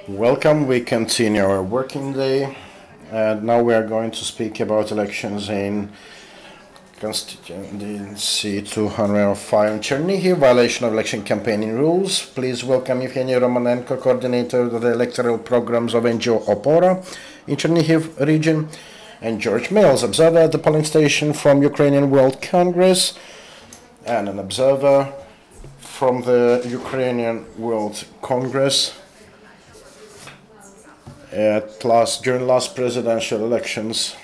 Welcome. We continue our working day, and now we are going to speak about elections in constituency 205 in Chernihiv, violation of election campaigning rules. Please welcome Yevheniy Romanenko, coordinator of the electoral programs of NGO OPORA in Chernihiv region, and George Mills, observer at the polling station from Ukrainian World Congress, and an observer from the Ukrainian World Congress during last presidential elections.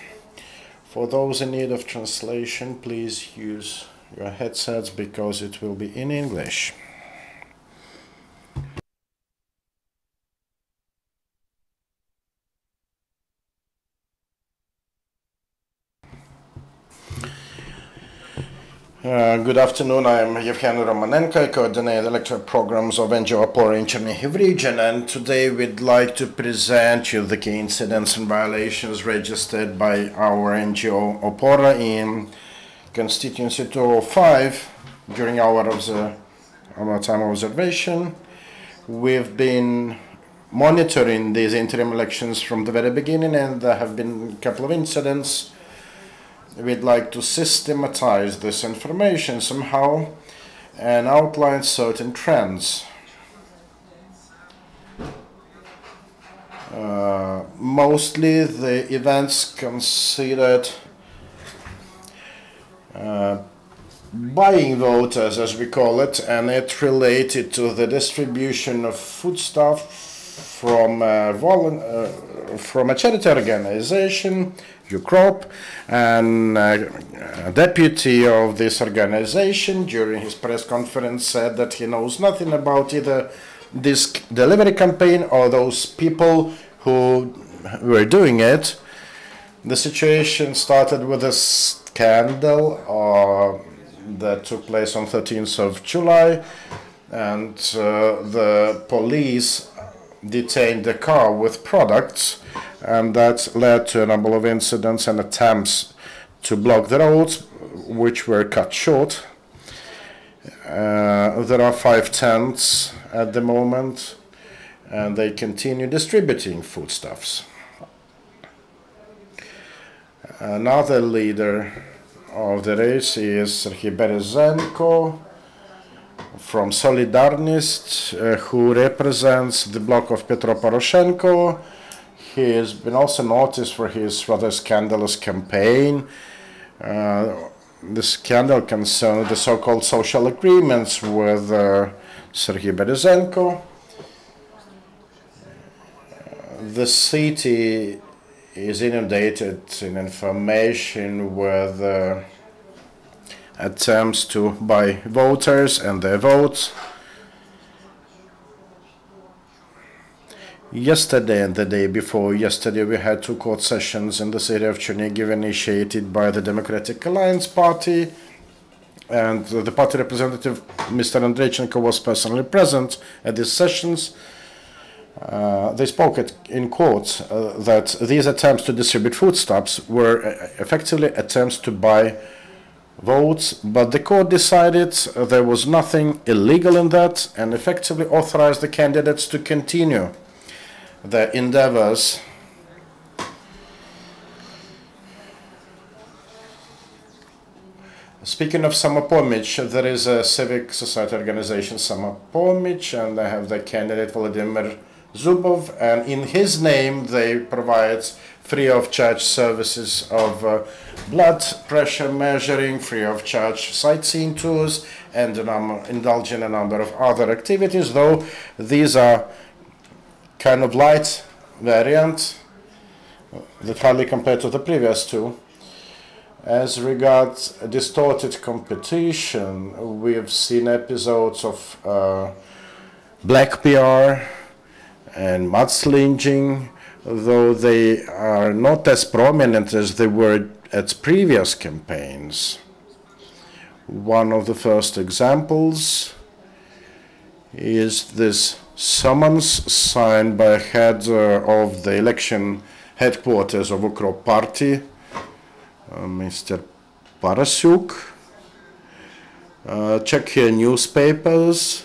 For those in need of translation, please use your headsets because it will be in English. Good afternoon. I'm Yevheniy Romanenko. I coordinate electoral programs of NGO OPORA in Chernihiv region, and today we'd like to present you the key incidents and violations registered by our NGO OPORA in constituency 205 during our time of observation. We've been monitoring these interim elections from the very beginning, and there have been a couple of incidents. We'd like to systematize this information somehow and outline certain trends. Mostly the events considered buying voters, as we call it, and it related to the distribution of foodstuff from a charity organization, UCROP, and a deputy of this organization during his press conference said that he knows nothing about either this delivery campaign or those people who were doing it. The situation started with a scandal that took place on 13th of July, and the police detained the car with products, and that led to a number of incidents and attempts to block the roads, which were cut short. There are 5 tents at the moment, and they continue distributing foodstuffs. Another leader of the race is Serhiy Berezenko from Solidarnost, who represents the bloc of Petro Poroshenko. He has been also noticed for his rather scandalous campaign. The scandal concerned the so-called social agreements with Serhiy Berezenko. The city is inundated in information with attempts to buy voters and their votes. Yesterday and the day before yesterday, we had 2 court sessions in the city of Chernihiv initiated by the Democratic Alliance Party, and the party representative, Mr. Andreychenko, was personally present at these sessions. They spoke in court that these attempts to distribute foodstuffs were effectively attempts to buy votes, but the court decided there was nothing illegal in that and effectively authorized the candidates to continue their endeavors. Speaking of Samopomich, there is a civic society organization, Samopomich, and they have the candidate Vladimir Zubov, and in his name they provide free of charge services of blood pressure measuring, free of charge sightseeing tours, and indulge in a number of other activities, though these are kind of light variant that hardly compared to the previous 2. As regards distorted competition, we have seen episodes of black PR and mudslinging, though they are not as prominent as they were at previous campaigns. One of the first examples is this summons signed by head of the election headquarters of UCROP party, Mr. Parasyuk. Check here newspapers.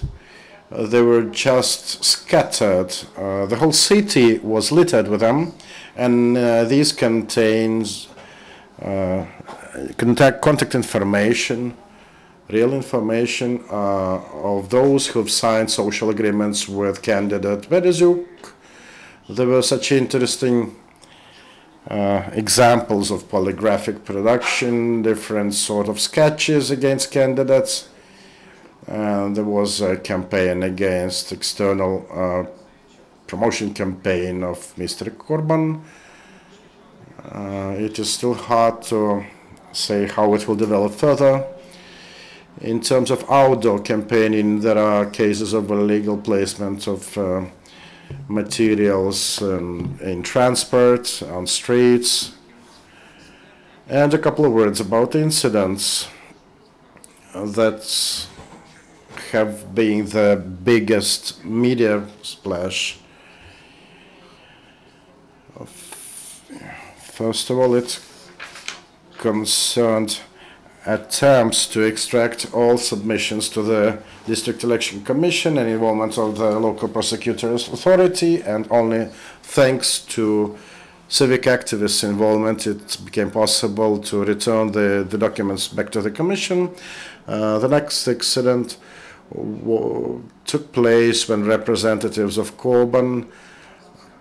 they were just scattered. The whole city was littered with them, and these contains contact information, real information of those who've signed social agreements with candidate Berezuk. There were such interesting examples of polygraphic production, different sort of sketches against candidates. There was a campaign against external promotion campaign of Mr. Korban. It is still hard to say how it will develop further. In terms of outdoor campaigning, there are cases of illegal placement of materials in transport, on streets. And a couple of words about the incidents that have been the biggest media splash. First of all, it concerned attempts to extract all submissions to the District Election Commission and involvement of the local prosecutor's authority, and only thanks to civic activists' involvement it became possible to return the documents back to the Commission. The next incident took place when representatives of Korban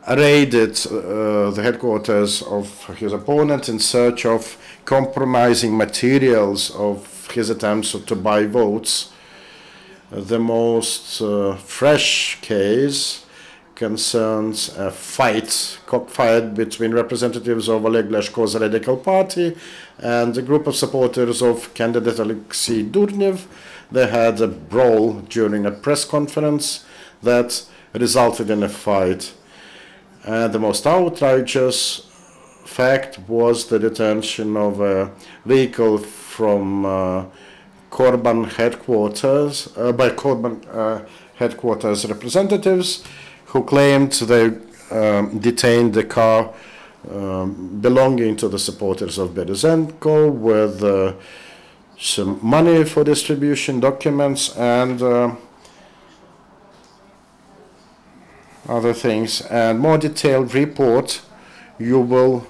raided the headquarters of his opponent in search of compromising materials of his attempts to buy votes. The most fresh case concerns a cockfight between representatives of Oleg Leshko's Radical Party and a group of supporters of candidate Alexei Durnev. They had a brawl during a press conference that resulted in a fight. And the most outrageous fact was the detention of a vehicle from Korban headquarters, by Korban headquarters representatives, who claimed they detained the car belonging to the supporters of Berezenko with some money for distribution, documents, and other things. And more detailed report you will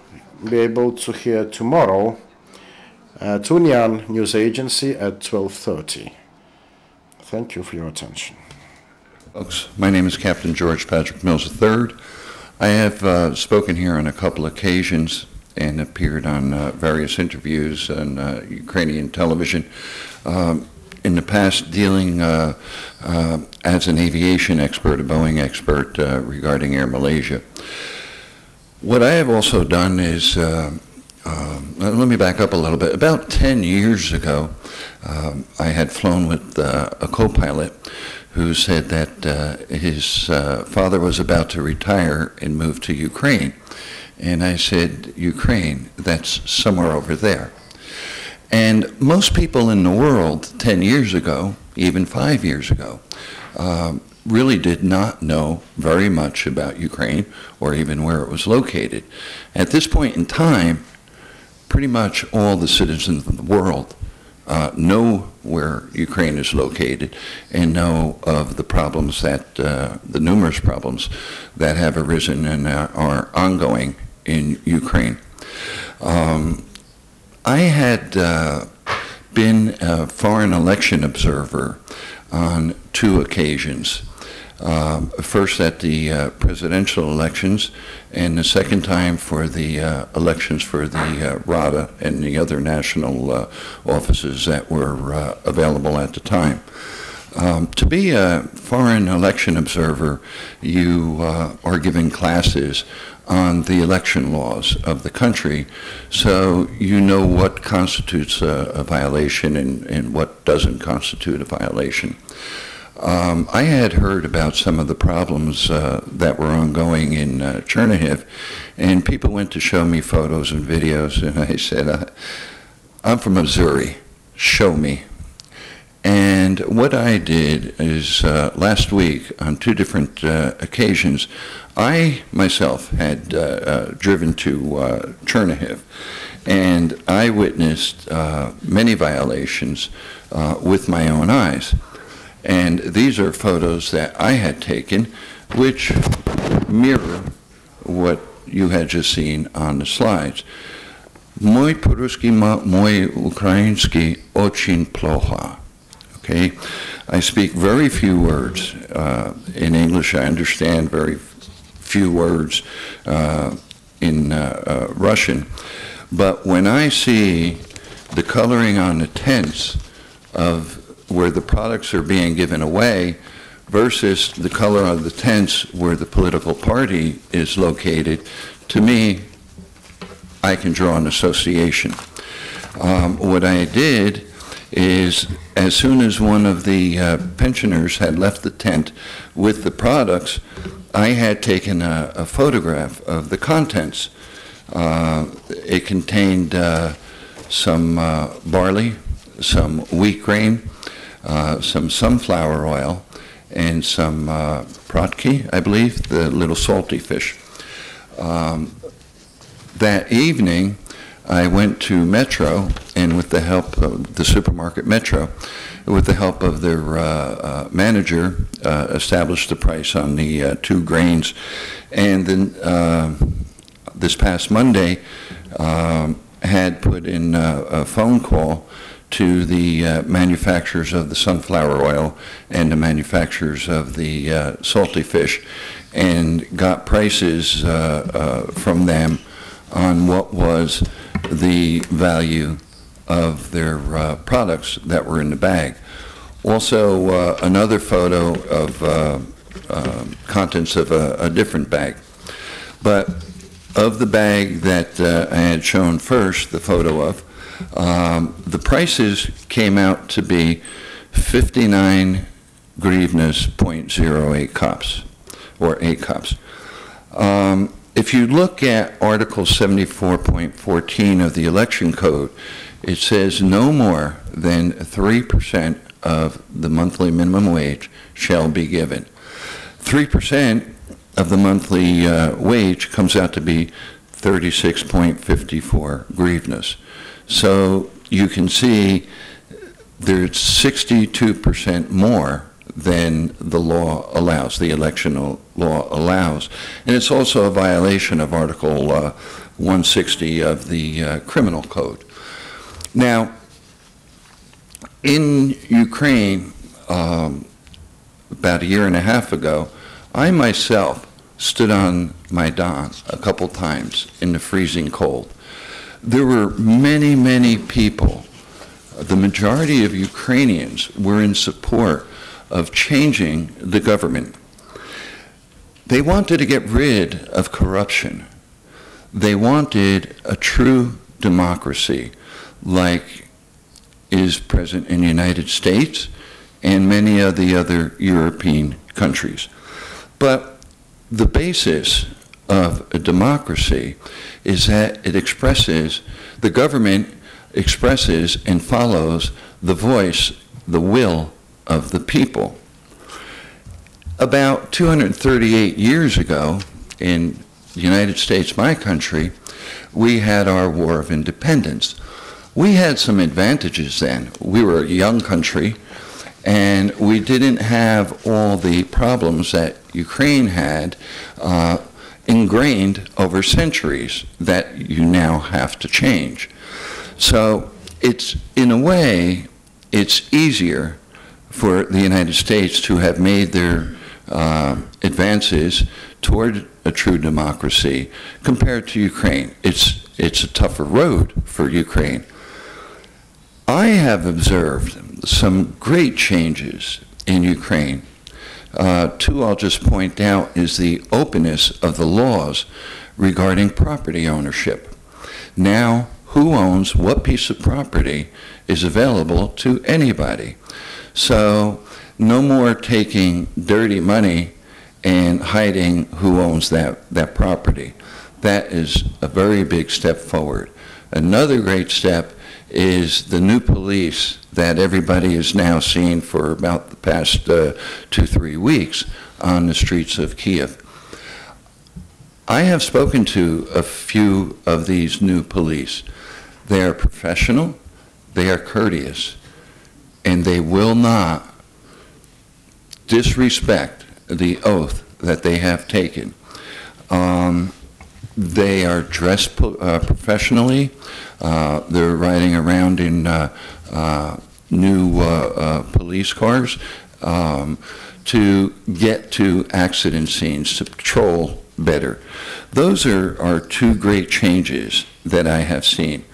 be able to hear tomorrow at Union News Agency at 12:30. Thank you for your attention. Folks, my name is Captain George Patrick Mills III. I have spoken here on a couple occasions and appeared on various interviews on Ukrainian television in the past, dealing as an aviation expert, a Boeing expert, regarding Air Malaysia. What I have also done is, let me back up a little bit. About 10 years ago, I had flown with a co-pilot who said that his father was about to retire and move to Ukraine. And I said, Ukraine, that's somewhere over there. And most people in the world 10 years ago, even 5 years ago, really did not know very much about Ukraine or even where it was located. At this point in time, pretty much all the citizens of the world know where Ukraine is located and know of the problems that, the numerous problems that have arisen and are ongoing in Ukraine. I had been a foreign election observer on 2 occasions. First at the presidential elections, and the second time for the elections for the Rada and the other national offices that were available at the time. To be a foreign election observer, you are given classes on the election laws of the country, so you know what constitutes a violation and what doesn't constitute a violation. I had heard about some of the problems that were ongoing in Chernihiv, and people went to show me photos and videos, and I said, I'm from Missouri, show me. And what I did is last week on 2 different occasions, I myself had driven to Chernihiv, and I witnessed many violations with my own eyes. And these are photos that I had taken, which mirror what you had just seen on the slides. Мой по-русски, мой украинский очень плохо. Okay, I speak very few words in English. I understand very few words in Russian. But when I see the coloring on the tents of where the products are being given away versus the color of the tents where the political party is located, to me, I can draw an association. What I did is, as soon as one of the pensioners had left the tent with the products, I had taken a photograph of the contents. It contained some barley, some wheat grain, some sunflower oil, and some protki, I believe, the little salty fish. That evening, I went to Metro, and with the help of the supermarket Metro, with the help of their manager, established the price on the 2 grains. And then this past Monday, had put in a phone call to the manufacturers of the sunflower oil and the manufacturers of the salty fish, and got prices from them on what was the value of their products that were in the bag. Also, another photo of contents of a different bag. But of the bag that I had shown first, the photo of, the prices came out to be 59 grivnas, 0.08 kops, or 8 kops. If you look at Article 74.14 of the Election Code, it says no more than 3% of the monthly minimum wage shall be given. 3% of the monthly wage comes out to be 36.54 grivnas. So you can see there's 62% more than the law allows, the election law allows. And it's also a violation of Article 160 of the Criminal Code. Now, in Ukraine, about a year and a half ago, I myself stood on Maidan a couple times in the freezing cold. There were many, many people. The majority of Ukrainians were in support of changing the government. They wanted to get rid of corruption. They wanted a true democracy like is present in the United States and many of the other European countries. But the basis of a democracy is that it expresses, the government expresses and follows the voice, the will of the people. About 238 years ago, in the United States, my country, we had our War of Independence. We had some advantages then. We were a young country, and we didn't have all the problems that Ukraine had ingrained over centuries that you now have to change. So it's, in a way, it's easier for the United States to have made their advances toward a true democracy compared to Ukraine. It's a tougher road for Ukraine. I have observed some great changes in Ukraine. Two I'll just point out is the openness of the laws regarding property ownership. Now, who owns what piece of property is available to anybody. So no more taking dirty money and hiding who owns that property. That is a very big step forward. Another great step is the new police that everybody is now seeing for about the past 2-3 weeks on the streets of Kiev. I have spoken to a few of these new police. They are professional, they are courteous, and they will not disrespect the oath that they have taken. They are dressed professionally. They're riding around in new police cars to get to accident scenes, to patrol better. Those are two great changes that I have seen.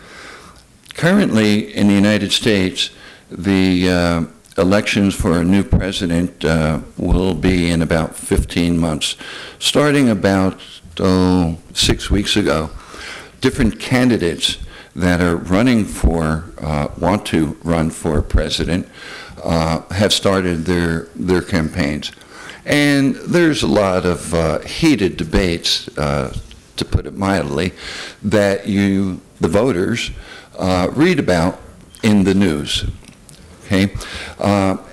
Currently, in the United States, the elections for a new president will be in about 15 months. Starting about 6 weeks ago, different candidates that are running for, want to run for president, have started their campaigns. And there's a lot of heated debates, to put it mildly, that the voters, read about in the news. Okay,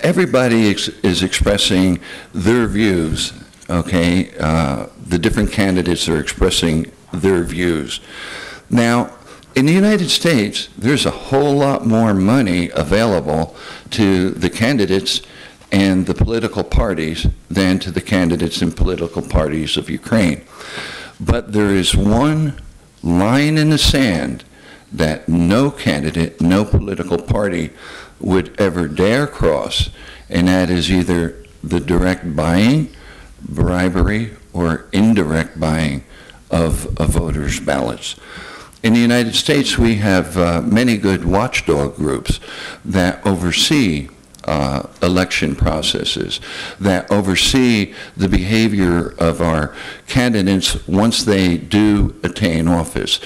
everybody is expressing their views. Okay, the different candidates are expressing their views. Now, in the United States, there's a whole lot more money available to the candidates and the political parties than to the candidates and political parties of Ukraine. But there is one line in the sand that no candidate, no political party would ever dare cross, and that is either the direct buying, bribery, or indirect buying of voters' ballots. In the United States, we have many good watchdog groups that oversee election processes, that oversee the behavior of our candidates once they do attain office.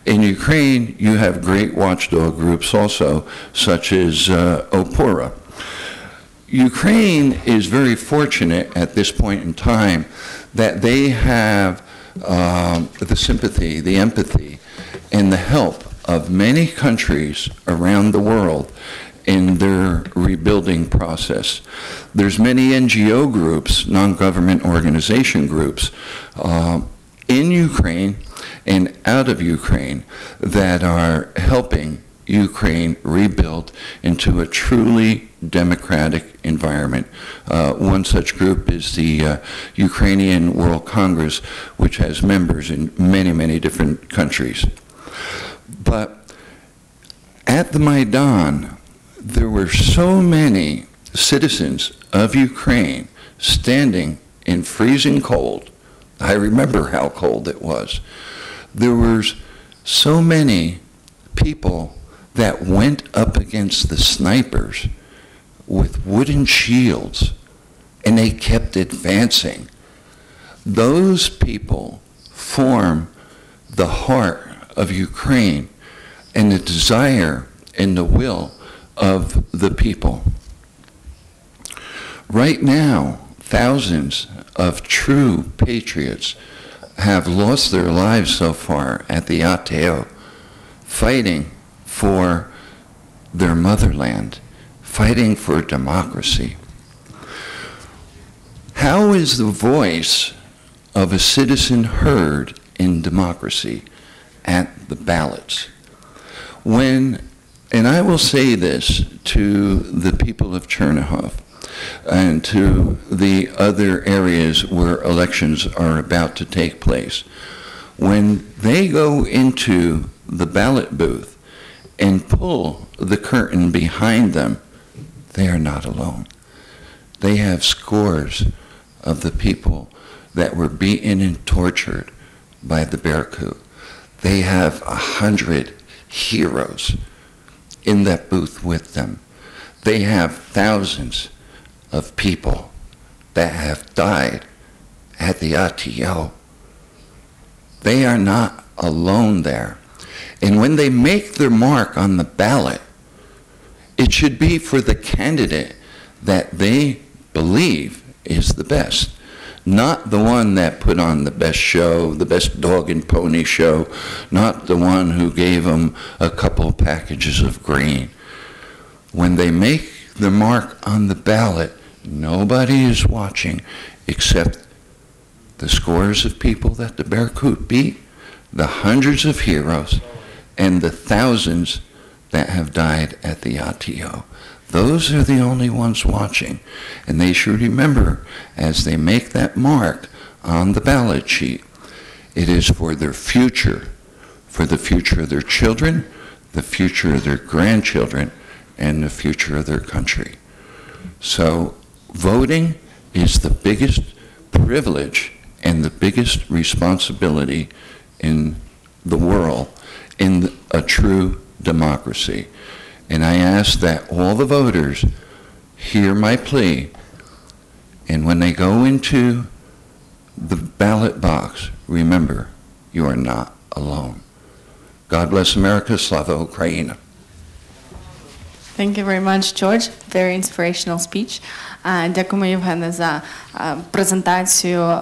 In Ukraine, you have great watchdog groups also, such as OPORA. Ukraine is very fortunate at this point in time that they have the sympathy, the empathy, and the help of many countries around the world in their rebuilding process. There's many NGO groups, non-government organization groups, in Ukraine and out of Ukraine that are helping Ukraine rebuild into a truly democratic environment. One such group is the Ukrainian World Congress, which has members in many, many different countries. But at the Maidan, there were so many citizens of Ukraine standing in freezing cold. I remember how cold it was. There were so many people that went up against the snipers with wooden shields, and they kept advancing. Those people form the heart of Ukraine and the desire and the will of the people. Right now, thousands of true patriots have lost their lives so far at the ATO, fighting for their motherland, fighting for democracy. How is the voice of a citizen heard in democracy? At the ballots. When, and I will say this to the people of Chernihiv and to the other areas where elections are about to take place, when they go into the ballot booth and pull the curtain behind them, they are not alone. They have scores of the people that were beaten and tortured by the Berkut. They have 100 heroes in that booth with them. They have thousands of people that have died at the ATO. They are not alone there. And when they make their mark on the ballot, it should be for the candidate that they believe is the best. Not the one that put on the best show, the best dog and pony show, not the one who gave them a couple packages of green. When they make the mark on the ballot, nobody is watching except the scores of people that the Berkut beat, the hundreds of heroes, and the thousands that have died at the ATO. Those are the only ones watching. And they should remember, as they make that mark on the ballot sheet, it is for their future, for the future of their children, the future of their grandchildren, and the future of their country. So voting is the biggest privilege and the biggest responsibility in the world in a true democracy. And I ask that all the voters hear my plea, and when they go into the ballot box, remember, you are not alone. God bless America, Slava Ukraina. Thank you very much, George. Very inspirational speech. Дякуємо, Євгене, за презентацію.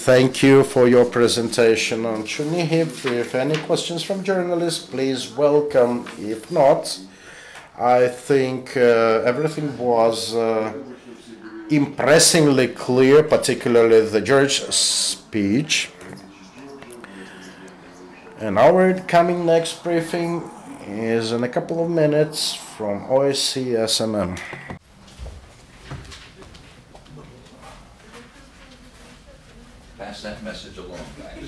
Thank you for your presentation on Chernihiv. If any questions from journalists, please welcome. If not, I think everything was impressively clear, particularly the George speech. And our coming next briefing is in a couple of minutes from OSCE-SMM. Pass that message along, guys.